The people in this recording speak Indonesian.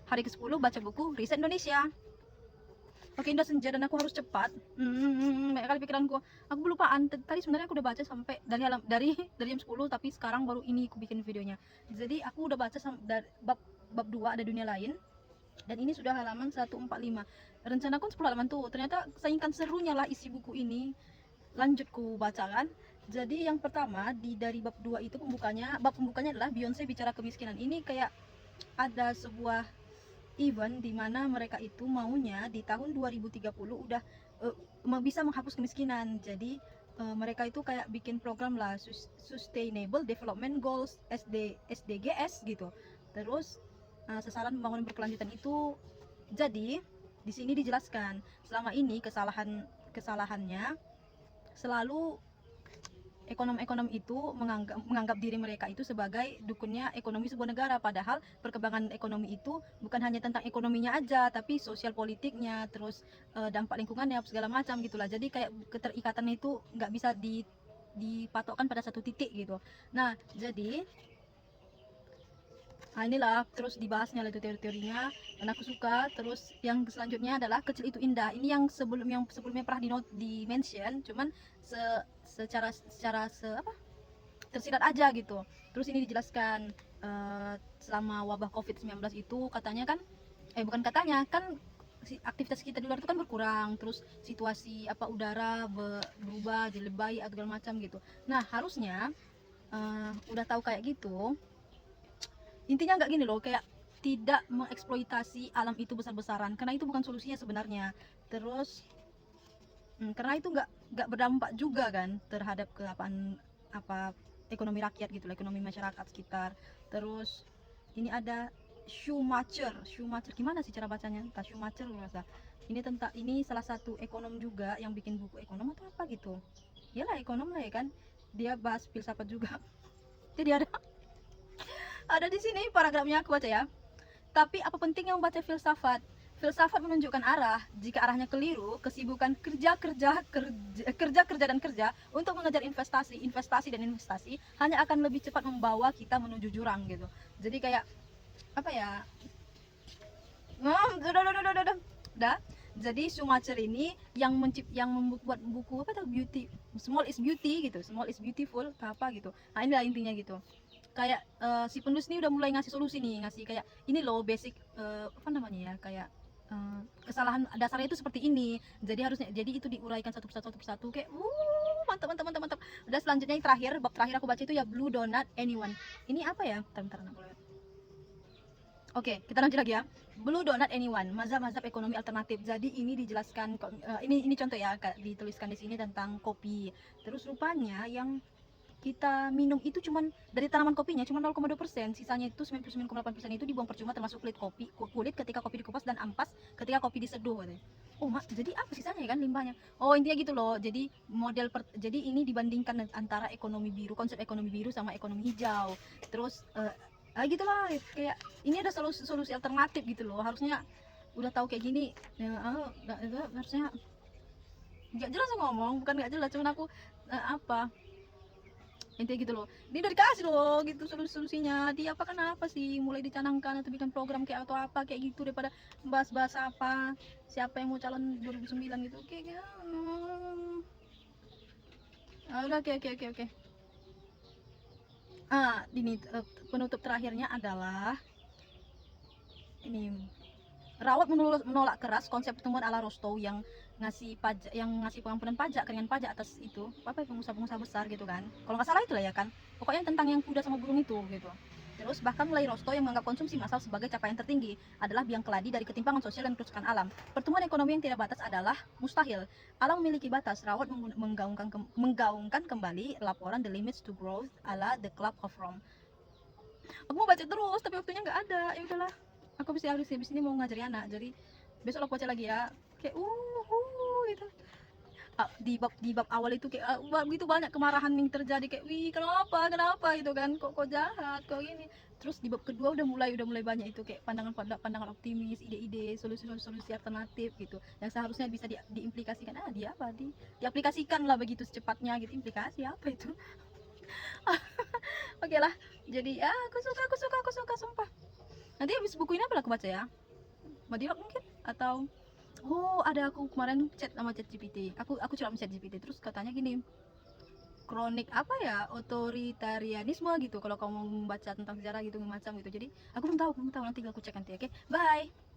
Hari ke-10 baca buku riset Indonesia. Oke, udah senja dan aku harus cepat. Banyak kali pikiranku. Aku kelupaan. Tadi sebenarnya aku udah baca sampai dari jam 10, tapi sekarang baru ini aku bikin videonya. Jadi aku udah baca dari bab 2 ada dunia lain. Dan ini sudah halaman 145. Rencanaku 10 halaman tuh. Ternyata saingkan serunya lah isi buku ini. Lanjut ku bacakan. Jadi yang pertama dari bab 2 itu bab pembukanya adalah Beyonce bicara kemiskinan. Ini kayak ada sebuah event di mana mereka itu maunya di tahun 2030 udah bisa menghapus kemiskinan. Jadi mereka itu kayak bikin program lah, Sustainable Development Goals SDGs gitu. Terus sasaran pembangunan berkelanjutan itu. Jadi di sini dijelaskan selama ini kesalahannya selalu ekonom-ekonom itu menganggap diri mereka itu sebagai dukunnya ekonomi sebuah negara, padahal perkembangan ekonomi itu bukan hanya tentang ekonominya aja, tapi sosial politiknya, terus dampak lingkungannya segala macam gitulah. Jadi kayak keterikatannya itu nggak bisa dipatokkan pada satu titik gitu. Nah, jadi inilah terus dibahasnya lah itu teori-teorinya dan aku suka. Terus yang selanjutnya adalah kecil itu indah. Ini yang sebelumnya pernah di mention, cuman secara tersirat aja gitu. Terus ini dijelaskan selama wabah COVID-19 itu katanya kan bukan katanya kan aktivitas kita di luar itu kan berkurang, terus situasi udara berubah jadi lebih baik segala macam gitu. Nah, harusnya udah tahu kayak gitu, intinya nggak gini loh, kayak tidak mengeksploitasi alam itu besar-besaran, karena itu bukan solusinya sebenarnya. Terus karena itu nggak berdampak juga kan terhadap ekonomi rakyat gitu, ekonomi masyarakat sekitar. Terus ini ada Schumacher gimana sih cara bacanya, entah Schumacher merasa ini salah satu ekonom juga yang bikin buku ekonom atau apa gitu. Iyalah ekonom lah ya kan, dia bahas filsafat juga. Jadi ada di sini paragrafnya, aku baca ya. Tapi apa pentingnya membaca filsafat? Filsafat menunjukkan arah. Jika arahnya keliru, kesibukan kerja dan kerja untuk mengejar investasi hanya akan lebih cepat membawa kita menuju jurang gitu. Jadi kayak apa ya? Udah. Jadi Schumacher ini yang membuat buku apa tuh, beauty, small is beauty gitu, small is beautiful apa gitu. Nah, inilah intinya gitu. Kayak si penulis ini udah mulai ngasih solusi nih, ngasih kayak ini loh basic apa namanya ya, kayak kesalahan dasarnya itu seperti ini. Jadi itu diuraikan satu persatu kayak mantap mantap mantap mantap. Udah, selanjutnya yang terakhir, bab terakhir aku baca itu ya Blue Donut Anyone. Ini apa ya? Bentar, Oke, kita lanjut lagi ya. Blue Donut Anyone, mazhab-mazhab ekonomi alternatif. Jadi ini dijelaskan, ini contoh ya, dituliskan di sini tentang kopi. Terus rupanya yang kita minum itu cuman dari tanaman kopinya cuma 0,2%, sisanya itu 99,8% itu dibuang percuma, termasuk kulit ketika kopi dikupas dan ampas ketika kopi diseduh. Oh mak, jadi apa sisanya kan limbahnya? Oh, intinya gitu loh. Jadi jadi ini dibandingkan antara konsep ekonomi biru sama ekonomi hijau. Terus gitulah, kayak ini ada solusi alternatif gitu loh. Harusnya udah tahu kayak gini ya, harusnya nggak jelas ngomong, bukan nggak jelas, cuman aku apa intinya gitu loh. Ini udah dikasih loh gitu solusinya. Dia apa kenapa sih mulai dicanangkan atau bikin program kayak atau apa kayak gitu, daripada bahas-bahas siapa yang mau calon 2009 gitu kayak udah, oke. Ini penutup terakhirnya adalah ini, Rawat menolak keras konsep pertumbuhan ala Rostow yang ngasih pengampunan pajak, keringan pajak atas itu pengusaha-pengusaha besar gitu kan. Kalau nggak salah itulah ya kan. Pokoknya tentang yang kuda sama burung itu gitu. Terus bahkan mulai Rostow yang menganggap konsumsi massal sebagai capaian tertinggi adalah biang keladi dari ketimpangan sosial dan kerusakan alam. Pertumbuhan ekonomi yang tidak batas adalah mustahil. Alam memiliki batas. Rawat menggaungkan kembali laporan The Limits to Growth ala The Club of Rome. Aku mau baca terus tapi waktunya nggak ada. Ya udahlah, aku habis ini mau ngajari anak, jadi besok aku baca lagi ya. Kayak gitu. Di bab awal itu kayak begitu banyak kemarahan yang terjadi, kayak wih kenapa gitu kan, kok jahat kok gini. Terus di bab kedua udah mulai banyak itu kayak pandangan optimis, ide-ide, solusi alternatif gitu yang seharusnya bisa diimplikasikan. Diaplikasikan lah begitu secepatnya gitu. Implikasi apa itu? Oke lah, jadi ya aku suka sumpah. Nanti habis buku ini apa lah aku baca ya? Madiok mungkin, atau oh ada, aku kemarin chat sama ChatGPT. Aku curhat sama ChatGPT terus katanya gini, kronik apa ya, otoritarianisme gitu kalau kamu mau membaca tentang sejarah gitu macam gitu. Jadi aku belum tahu, nanti aku cek nanti. Oke, bye.